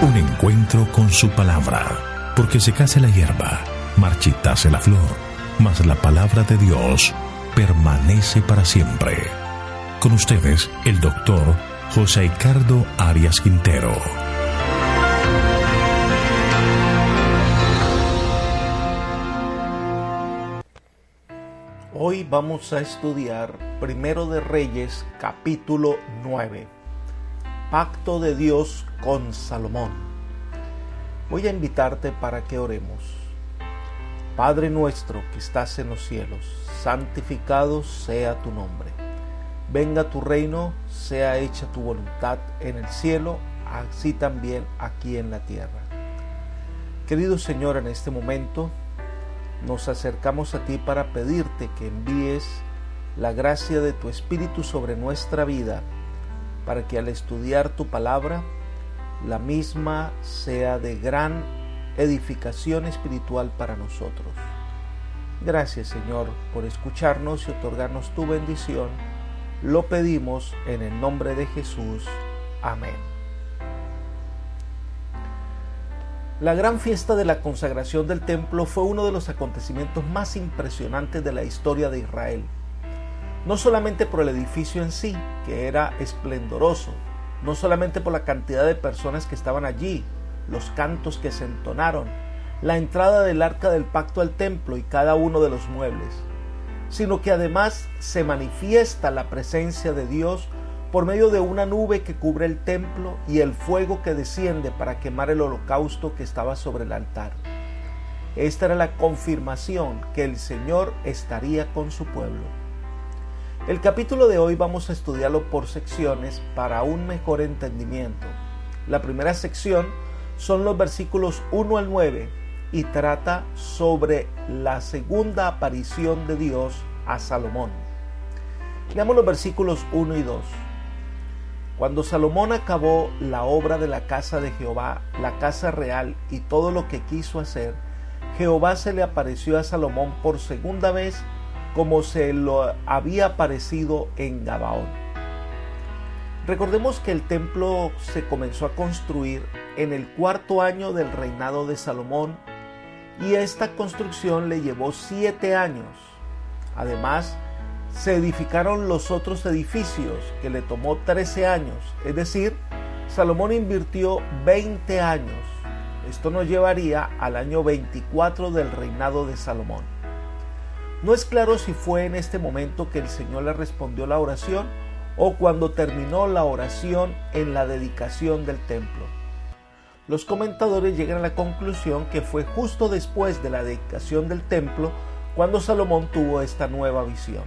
Un encuentro con su palabra, porque secase la hierba, marchitase la flor, mas la palabra de Dios permanece para siempre. Con ustedes, el doctor José Ricardo Arias Quintero. Hoy vamos a estudiar Primero de Reyes, capítulo 9. Pacto de Dios con Salomón. Voy a invitarte para que oremos. Padre nuestro que estás en los cielos, santificado sea tu nombre. Venga tu reino, sea hecha tu voluntad en el cielo, así también aquí en la tierra. Querido Señor, en este momento nos acercamos a ti para pedirte que envíes la gracia de tu Espíritu sobre nuestra vida, para que al estudiar tu palabra, la misma sea de gran edificación espiritual para nosotros. Gracias, Señor, por escucharnos y otorgarnos tu bendición. Lo pedimos en el nombre de Jesús. Amén. La gran fiesta de la consagración del templo fue uno de los acontecimientos más impresionantes de la historia de Israel. No solamente por el edificio en sí, que era esplendoroso, no solamente por la cantidad de personas que estaban allí, los cantos que se entonaron, la entrada del arca del pacto al templo y cada uno de los muebles, sino que además se manifiesta la presencia de Dios por medio de una nube que cubre el templo y el fuego que desciende para quemar el holocausto que estaba sobre el altar. Esta era la confirmación que el Señor estaría con su pueblo. El capítulo de hoy vamos a estudiarlo por secciones para un mejor entendimiento. La primera sección son los versículos 1 al 9 y trata sobre la segunda aparición de Dios a Salomón. Leamos los versículos 1 y 2. Cuando Salomón acabó la obra de la casa de Jehová, la casa real y todo lo que quiso hacer, Jehová se le apareció a Salomón por segunda vez como se lo había aparecido en Gabaón. Recordemos que el templo se comenzó a construir en el 4º año del reinado de Salomón y esta construcción le llevó 7 años. Además, se edificaron los otros edificios que le tomó 13 años, es decir, Salomón invirtió 20 años. Esto nos llevaría al año 24 del reinado de Salomón. No es claro si fue en este momento que el Señor le respondió la oración o cuando terminó la oración en la dedicación del templo. Los comentadores llegan a la conclusión que fue justo después de la dedicación del templo cuando Salomón tuvo esta nueva visión.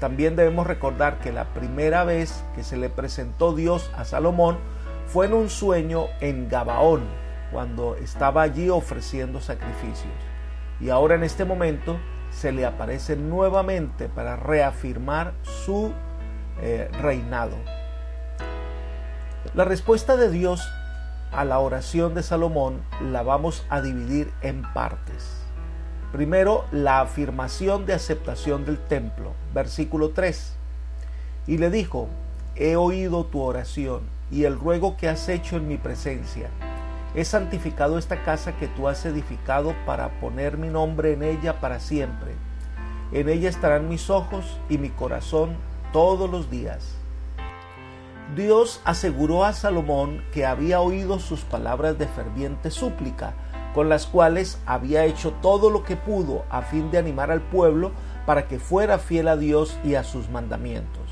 También debemos recordar que la primera vez que se le presentó Dios a Salomón fue en un sueño en Gabaón, cuando estaba allí ofreciendo sacrificios. Y ahora en este momento se le aparece nuevamente para reafirmar su reinado. La respuesta de Dios a la oración de Salomón la vamos a dividir en partes. Primero, la afirmación de aceptación del templo, versículo 3. Y le dijo: he oído tu oración y el ruego que has hecho en mi presencia. He santificado esta casa que tú has edificado para poner mi nombre en ella para siempre. En ella estarán mis ojos y mi corazón todos los días. Dios aseguró a Salomón que había oído sus palabras de ferviente súplica, con las cuales había hecho todo lo que pudo a fin de animar al pueblo para que fuera fiel a Dios y a sus mandamientos.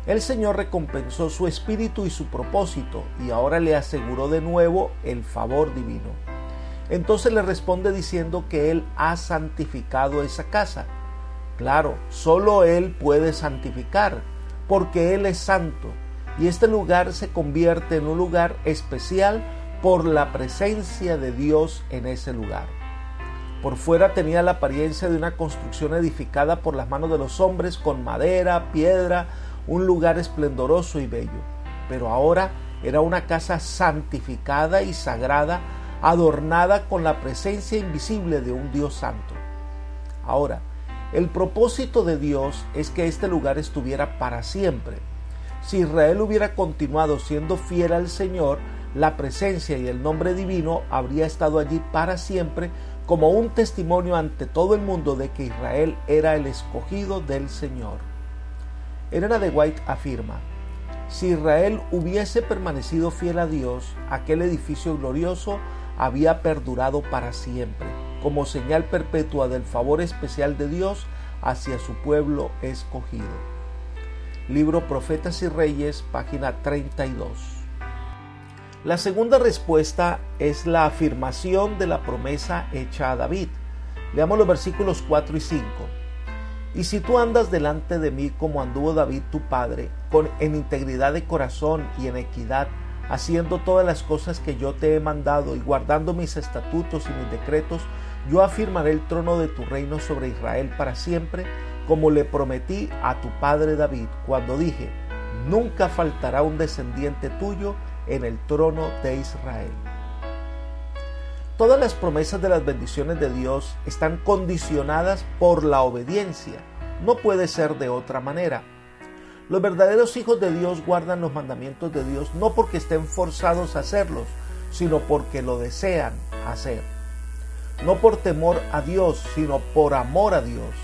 El Señor recompensó su espíritu y su propósito y ahora le aseguró de nuevo el favor divino. Entonces le responde diciendo que Él ha santificado esa casa. Claro, solo Él puede santificar, porque Él es santo, y este lugar se convierte en un lugar especial por la presencia de Dios en ese lugar. Por fuera tenía la apariencia de una construcción edificada por las manos de los hombres con madera, piedra, un lugar esplendoroso y bello. Pero ahora era una casa santificada y sagrada, adornada con la presencia invisible de un Dios santo. Ahora, el propósito de Dios es que este lugar estuviera para siempre. Si Israel hubiera continuado siendo fiel al Señor, La presencia y el nombre divino habría estado allí para siempre como un testimonio ante todo el mundo de que Israel era el escogido del Señor. Elena de White afirma: si Israel hubiese permanecido fiel a Dios, aquel edificio glorioso había perdurado para siempre, como señal perpetua del favor especial de Dios hacia su pueblo escogido. Libro Profetas y Reyes, página 32. La segunda respuesta es la afirmación de la promesa hecha a David. Leamos los versículos 4 y 5. Y si tú andas delante de mí como anduvo David tu padre, en integridad de corazón y en equidad, haciendo todas las cosas que yo te he mandado y guardando mis estatutos y mis decretos, yo afirmaré el trono de tu reino sobre Israel para siempre, como le prometí a tu padre David, cuando dije: nunca faltará un descendiente tuyo en el trono de Israel. Todas las promesas de las bendiciones de Dios están condicionadas por la obediencia. No puede ser de otra manera. Los verdaderos hijos de Dios guardan los mandamientos de Dios no porque estén forzados a hacerlos, sino porque lo desean hacer. No por temor a Dios, sino por amor a Dios.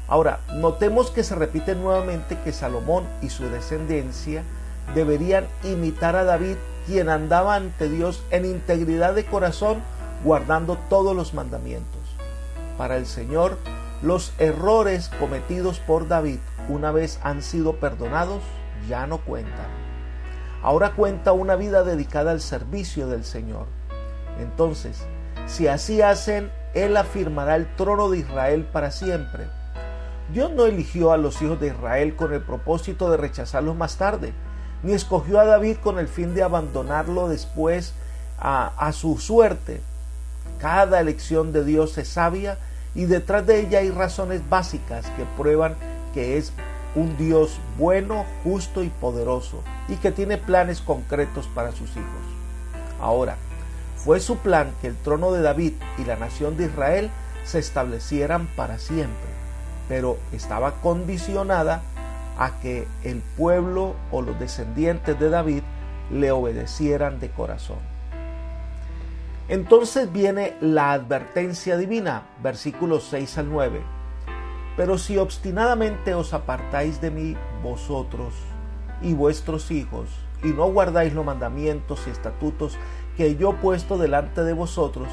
Ahora, notemos que se repite nuevamente que Salomón y su descendencia deberían imitar a David, quien andaba ante Dios en integridad de corazón, guardando todos los mandamientos. Para el Señor, los errores cometidos por David, una vez han sido perdonados, ya no cuentan. Ahora cuenta una vida dedicada al servicio del Señor. Entonces, si así hacen, Él afirmará el trono de Israel para siempre. Dios no eligió a los hijos de Israel con el propósito de rechazarlos más tarde, ni escogió a David con el fin de abandonarlo después a su suerte. Cada elección de Dios es sabia y detrás de ella hay razones básicas que prueban que es un Dios bueno, justo y poderoso, y que tiene planes concretos para sus hijos. Ahora, fue su plan que el trono de David y la nación de Israel se establecieran para siempre, pero estaba condicionada a que el pueblo o los descendientes de David le obedecieran de corazón. Entonces viene la advertencia divina, versículos 6 al 9. Pero si obstinadamente os apartáis de mí vosotros y vuestros hijos, y no guardáis los mandamientos y estatutos que yo he puesto delante de vosotros,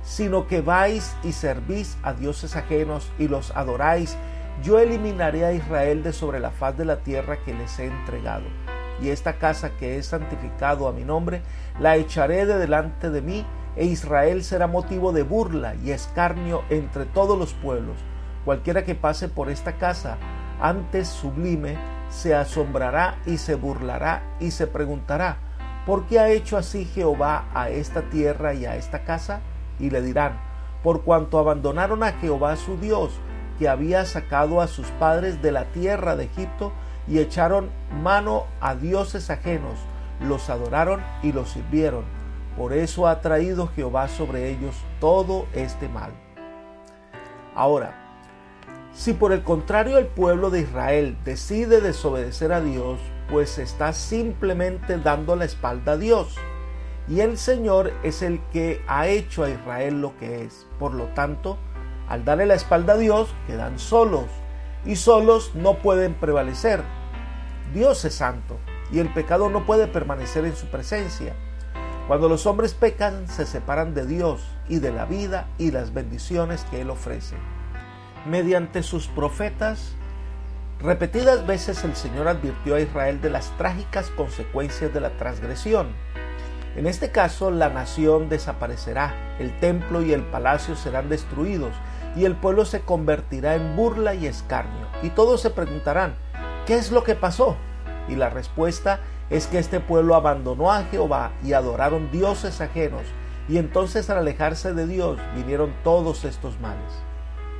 sino que vais y servís a dioses ajenos y los adoráis, yo eliminaré a Israel de sobre la faz de la tierra que les he entregado. Y esta casa que he santificado a mi nombre, la echaré de delante de mí, e Israel será motivo de burla y escarnio entre todos los pueblos. Cualquiera que pase por esta casa, antes sublime, se asombrará y se burlará y se preguntará: ¿por qué ha hecho así Jehová a esta tierra y a esta casa? Y le dirán: por cuanto abandonaron a Jehová su Dios, que había sacado a sus padres de la tierra de Egipto, y echaron mano a dioses ajenos, los adoraron y los sirvieron. Por eso ha traído Jehová sobre ellos todo este mal. Ahora, si por el contrario el pueblo de Israel decide desobedecer a Dios, pues está simplemente dando la espalda a Dios. Y el Señor es el que ha hecho a Israel lo que es. Por lo tanto, al darle la espalda a Dios, quedan solos, y solos no pueden prevalecer. Dios es santo, y el pecado no puede permanecer en su presencia. Cuando los hombres pecan, se separan de Dios y de la vida y las bendiciones que Él ofrece. Mediante sus profetas, repetidas veces el Señor advirtió a Israel de las trágicas consecuencias de la transgresión. En este caso, la nación desaparecerá, el templo y el palacio serán destruidos, y el pueblo se convertirá en burla y escarnio. Y todos se preguntarán: ¿qué es lo que pasó? Y la respuesta es que este pueblo abandonó a Jehová y adoraron dioses ajenos, y entonces al alejarse de Dios vinieron todos estos males.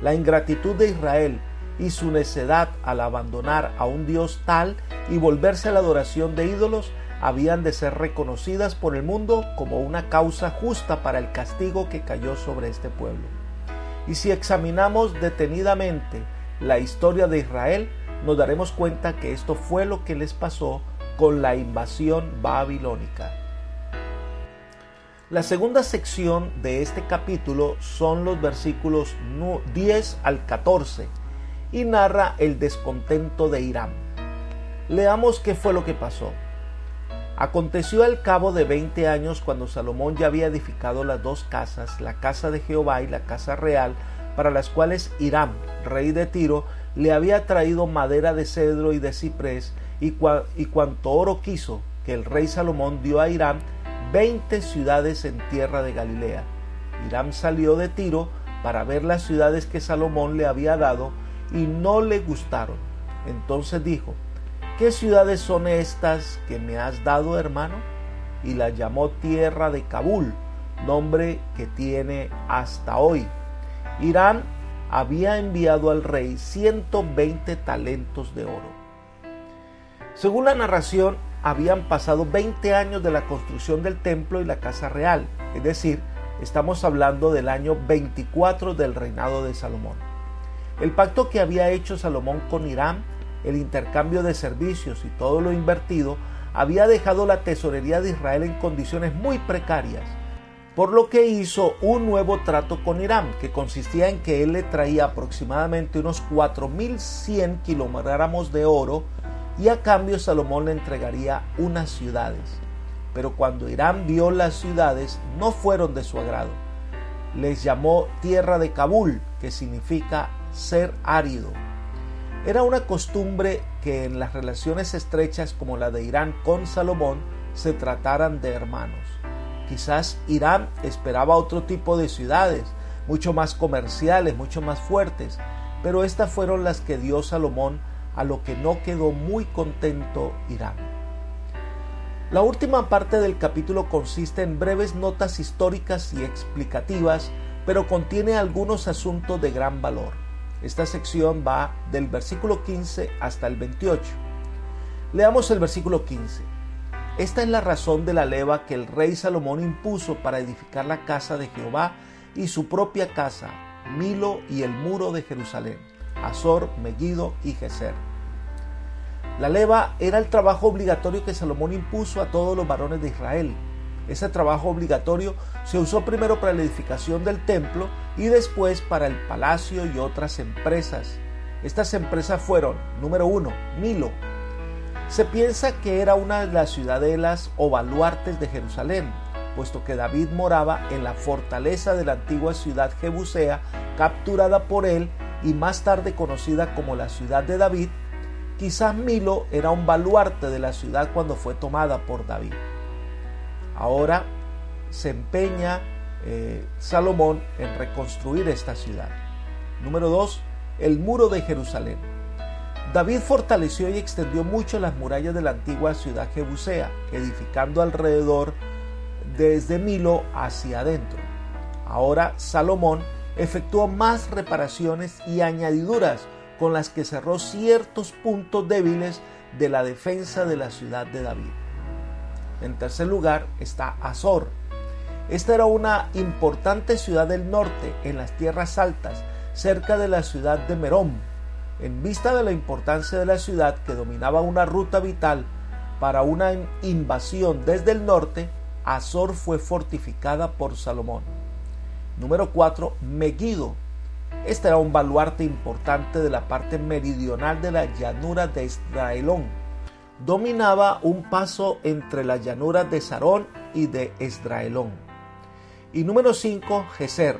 La ingratitud de Israel y su necedad al abandonar a un Dios tal y volverse a la adoración de ídolos habían de ser reconocidas por el mundo como una causa justa para el castigo que cayó sobre este pueblo. Y si examinamos detenidamente la historia de Israel, nos daremos cuenta que esto fue lo que les pasó con la invasión babilónica. La segunda sección de este capítulo son los versículos 10 al 14 y narra el descontento de Hiram. Leamos qué fue lo que pasó. Aconteció al cabo de 20 años, cuando Salomón ya había edificado las dos casas, la casa de Jehová y la casa real, para las cuales Hiram, rey de Tiro, le había traído madera de cedro y de ciprés y cuanto oro quiso, que el rey Salomón dio a Hiram 20 ciudades en tierra de Galilea. Hiram salió de Tiro para ver las ciudades que Salomón le había dado y no le gustaron. Entonces dijo: ¿qué ciudades son estas que me has dado, hermano? Y las llamó tierra de Kabul, nombre que tiene hasta hoy. Hiram había enviado al rey 120 talentos de oro. Según la narración, habían pasado 20 años de la construcción del templo y la casa real, es decir, estamos hablando del año 24 del reinado de Salomón. El pacto que había hecho Salomón con Hiram, el intercambio de servicios y todo lo invertido, había dejado la tesorería de Israel en condiciones muy precarias, por lo que hizo un nuevo trato con Hiram, que consistía en que él le traía aproximadamente unos 4.100 kilogramos de oro, y a cambio Salomón le entregaría unas ciudades. Pero cuando Hiram vio las ciudades, no fueron de su agrado. Les llamó tierra de Kabul, que significa ser árido. Era una costumbre que en las relaciones estrechas como la de Hiram con Salomón se trataran de hermanos. Quizás Hiram esperaba otro tipo de ciudades, mucho más comerciales, mucho más fuertes, pero estas fueron las que dio Salomón, a lo que no quedó muy contento Hiram. La última parte del capítulo consiste en breves notas históricas y explicativas, pero contiene algunos asuntos de gran valor. Esta sección va del versículo 15 hasta el 28. Leamos el versículo 15. Esta es la razón de la leva que el rey Salomón impuso para edificar la casa de Jehová y su propia casa, Milo y el muro de Jerusalén, Azor, Megiddo y Geser. La leva era el trabajo obligatorio que Salomón impuso a todos los varones de Israel. Ese trabajo obligatorio se usó primero para la edificación del templo y después para el palacio y otras empresas. Estas empresas fueron: número 1, Milo. Se piensa que era una de las ciudadelas o baluartes de Jerusalén, puesto que David moraba en la fortaleza de la antigua ciudad jebusea, capturada por él y más tarde conocida como la ciudad de David. Quizás Milo era un baluarte de la ciudad cuando fue tomada por David. Ahora se empeña Salomón en reconstruir esta ciudad. Número 2, el muro de Jerusalén. David fortaleció y extendió mucho las murallas de la antigua ciudad jebusea, edificando alrededor desde Milo hacia adentro. Ahora Salomón efectuó más reparaciones y añadiduras con las que cerró ciertos puntos débiles de la defensa de la ciudad de David. En tercer lugar está Azor. Esta era una importante ciudad del norte, en las tierras altas, cerca de la ciudad de Merón. En vista de la importancia de la ciudad, que dominaba una ruta vital para una invasión desde el norte, Azor fue fortificada por Salomón. Número 4, Megiddo. Este era un baluarte importante de la parte meridional de la llanura de Esdraelón. Dominaba un paso entre las llanuras de Sarón y de Esdraelón. Y número 5, Geser.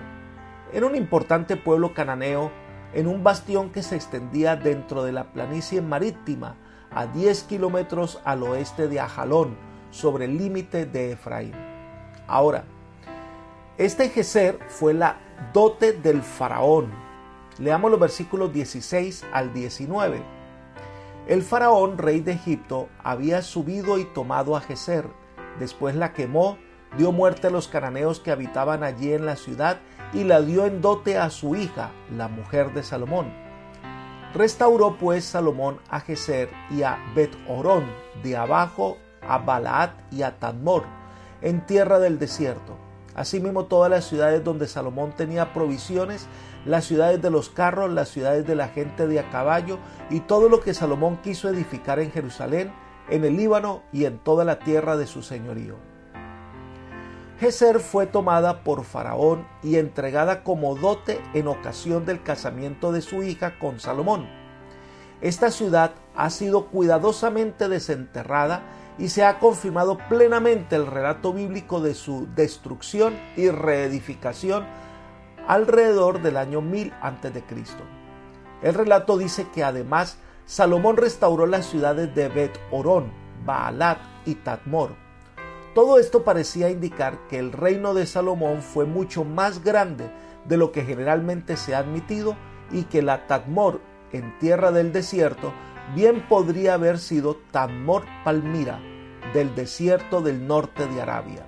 Era un importante pueblo cananeo en un bastión que se extendía dentro de la planicie marítima a 10 kilómetros al oeste de Ajalón, sobre el límite de Efraín. Ahora, este Geser fue la dote del faraón. Leamos los versículos 16 al 19. El faraón, rey de Egipto, había subido y tomado a Geser. Después la quemó, dio muerte a los cananeos que habitaban allí en la ciudad y la dio en dote a su hija, la mujer de Salomón. Restauró pues Salomón a Geser y a Bet-Horón, de abajo a Balaat y a Tadmor, en tierra del desierto. Asimismo todas las ciudades donde Salomón tenía provisiones, las ciudades de los carros, las ciudades de la gente de a caballo y todo lo que Salomón quiso edificar en Jerusalén, en el Líbano y en toda la tierra de su señorío. Gezer fue tomada por Faraón y entregada como dote en ocasión del casamiento de su hija con Salomón. Esta ciudad ha sido cuidadosamente desenterrada y se ha confirmado plenamente el relato bíblico de su destrucción y reedificación alrededor del año 1000 a.C. El relato dice que además Salomón restauró las ciudades de Bet-Orón, Baalat y Tadmor. Todo esto parecía indicar que el reino de Salomón fue mucho más grande de lo que generalmente se ha admitido y que la Tadmor en tierra del desierto bien podría haber sido Tadmor Palmira del desierto del norte de Arabia.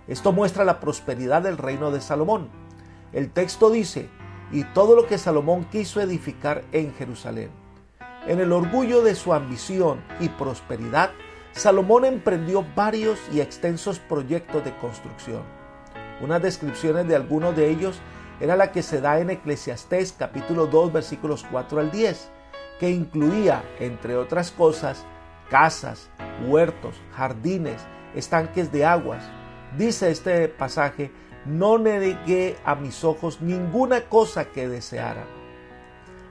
Esto muestra la prosperidad del reino de Salomón. El texto dice: y todo lo que Salomón quiso edificar en Jerusalén. En el orgullo de su ambición y prosperidad, Salomón emprendió varios y extensos proyectos de construcción. Unas descripciones de algunos de ellos era la que se da en Eclesiastés capítulo 2 versículos 4 al 10, que incluía, entre otras cosas, casas, huertos, jardines, estanques de aguas. Dice este pasaje: no negué a mis ojos ninguna cosa que deseara.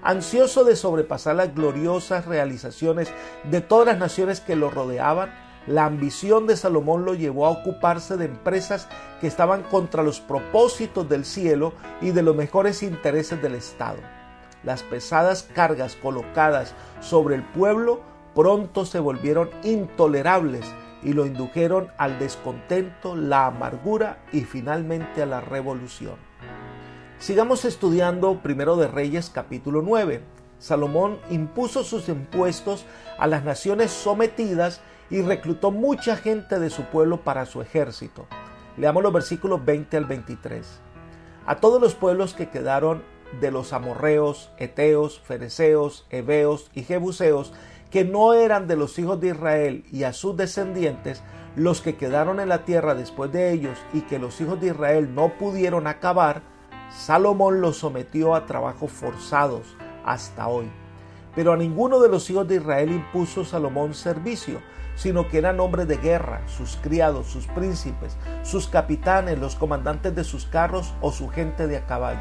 Ansioso de sobrepasar las gloriosas realizaciones de todas las naciones que lo rodeaban, la ambición de Salomón lo llevó a ocuparse de empresas que estaban contra los propósitos del cielo y de los mejores intereses del Estado. Las pesadas cargas colocadas sobre el pueblo pronto se volvieron intolerables y lo indujeron al descontento, la amargura y finalmente a la revolución. Sigamos estudiando Primero de Reyes capítulo 9. Salomón impuso sus impuestos a las naciones sometidas y reclutó mucha gente de su pueblo para su ejército. Leamos los versículos 20 al 23. A todos los pueblos que quedaron de los amorreos, eteos, fereceos, heveos y jebuseos, que no eran de los hijos de Israel, y a sus descendientes, los que quedaron en la tierra después de ellos y que los hijos de Israel no pudieron acabar, Salomón los sometió a trabajos forzados hasta hoy. Pero a ninguno de los hijos de Israel impuso Salomón servicio, sino que eran hombres de guerra, sus criados, sus príncipes, sus capitanes, los comandantes de sus carros o su gente de a caballo.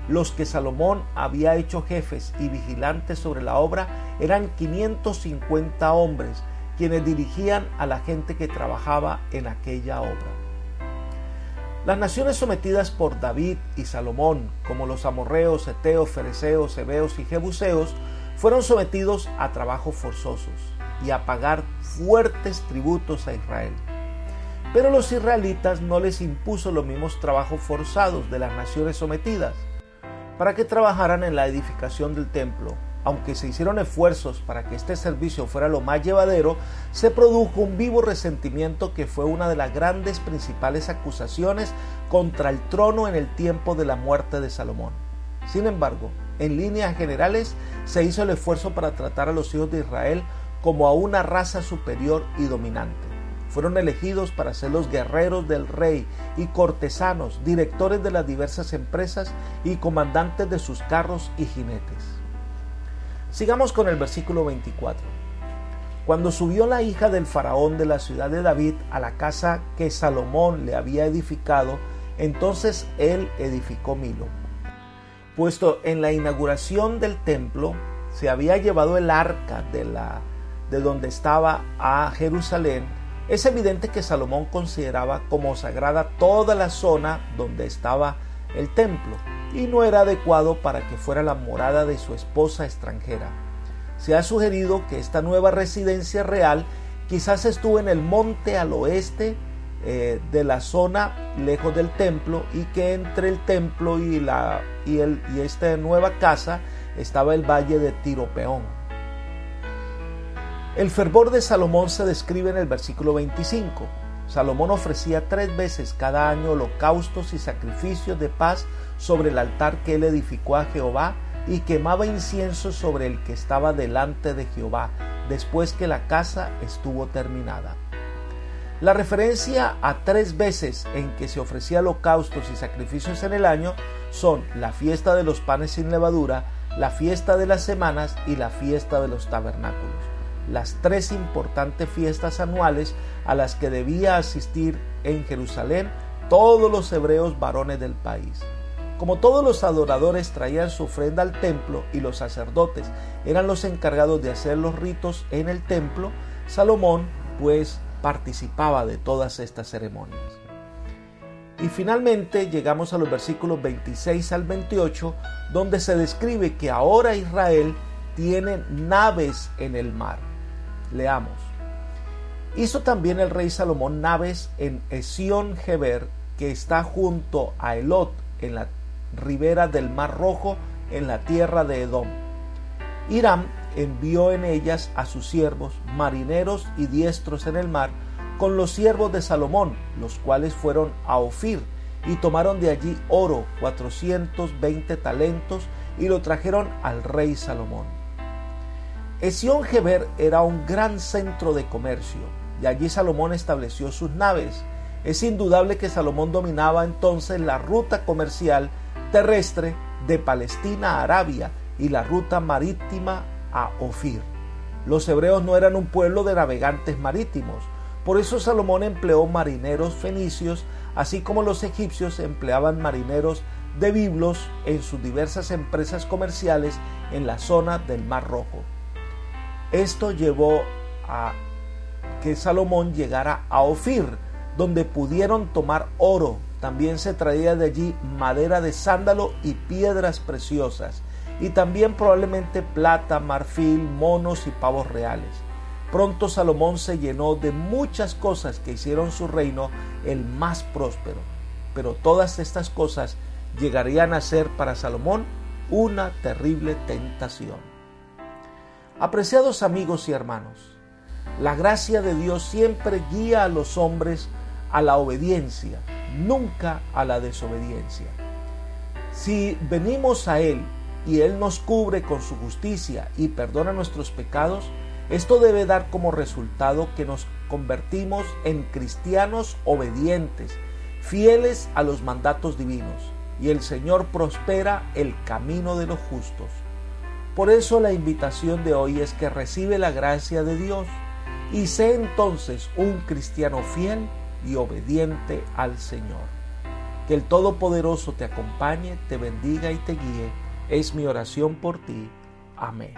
Los que Salomón había hecho jefes y vigilantes sobre la obra eran 550 hombres, quienes dirigían a la gente que trabajaba en aquella obra. Las naciones sometidas por David y Salomón, como los amorreos, eteos, fereceos, heveos y jebuseos, fueron sometidos a trabajos forzosos y a pagar fuertes tributos a Israel. Pero los israelitas no les impuso los mismos trabajos forzados de las naciones sometidas, para que trabajaran en la edificación del templo. Aunque se hicieron esfuerzos para que este servicio fuera lo más llevadero, se produjo un vivo resentimiento que fue una de las grandes principales acusaciones contra el trono en el tiempo de la muerte de Salomón. Sin embargo, en líneas generales, se hizo el esfuerzo para tratar a los hijos de Israel como a una raza superior y dominante. Fueron elegidos para ser los guerreros del rey y cortesanos, directores de las diversas empresas y comandantes de sus carros y jinetes. Sigamos con el versículo 24. Cuando subió la hija del faraón de la ciudad de David a la casa que Salomón le había edificado, entonces él edificó Milo. Puesto en la inauguración del templo se había llevado el arca de donde estaba a Jerusalén, es evidente que Salomón consideraba como sagrada toda la zona donde estaba el templo y no era adecuado para que fuera la morada de su esposa extranjera. Se ha sugerido que esta nueva residencia real quizás estuvo en el monte al oeste de la zona lejos del templo, y que entre el templo y esta nueva casa estaba el valle de Tiro-Peón. El fervor de Salomón se describe en el versículo 25. Salomón ofrecía 3 veces cada año holocaustos y sacrificios de paz sobre el altar que él edificó a Jehová, y quemaba incienso sobre el que estaba delante de Jehová, después que la casa estuvo terminada. La referencia a 3 veces en que se ofrecía holocaustos y sacrificios en el año son la fiesta de los panes sin levadura, la fiesta de las semanas y la fiesta de los tabernáculos. las 3 importantes fiestas anuales a las que debía asistir en Jerusalén todos los hebreos varones del país. Como todos los adoradores traían su ofrenda al templo y los sacerdotes eran los encargados de hacer los ritos en el templo, Salomón pues participaba de todas estas ceremonias. Y finalmente llegamos a los versículos 26 al 28, donde se describe que ahora Israel tiene naves en el mar. Leamos. Hizo también el rey Salomón naves en Esión-Geber, que está junto a Elot, en la ribera del Mar Rojo, en la tierra de Edom. Hiram envió en ellas a sus siervos, marineros y diestros en el mar, con los siervos de Salomón, los cuales fueron a Ofir y tomaron de allí oro, 420 talentos, y lo trajeron al rey Salomón. Esión-Geber era un gran centro de comercio, y allí Salomón estableció sus naves. Es indudable que Salomón dominaba entonces la ruta comercial terrestre de Palestina a Arabia y la ruta marítima a Ofir. Los hebreos no eran un pueblo de navegantes marítimos, por eso Salomón empleó marineros fenicios, así como los egipcios empleaban marineros de Biblos en sus diversas empresas comerciales en la zona del Mar Rojo. Esto llevó a que Salomón llegara a Ofir, donde pudieron tomar oro. También se traía de allí madera de sándalo y piedras preciosas, y también probablemente plata, marfil, monos y pavos reales. Pronto Salomón se llenó de muchas cosas que hicieron su reino el más próspero, pero todas estas cosas llegarían a ser para Salomón una terrible tentación. Apreciados amigos y hermanos, la gracia de Dios siempre guía a los hombres a la obediencia, nunca a la desobediencia. Si venimos a Él y Él nos cubre con su justicia y perdona nuestros pecados, esto debe dar como resultado que nos convertimos en cristianos obedientes, fieles a los mandatos divinos, y el Señor prospera el camino de los justos. Por eso la invitación de hoy es que recibe la gracia de Dios y sé entonces un cristiano fiel y obediente al Señor. Que el Todopoderoso te acompañe, te bendiga y te guíe. Es mi oración por ti. Amén.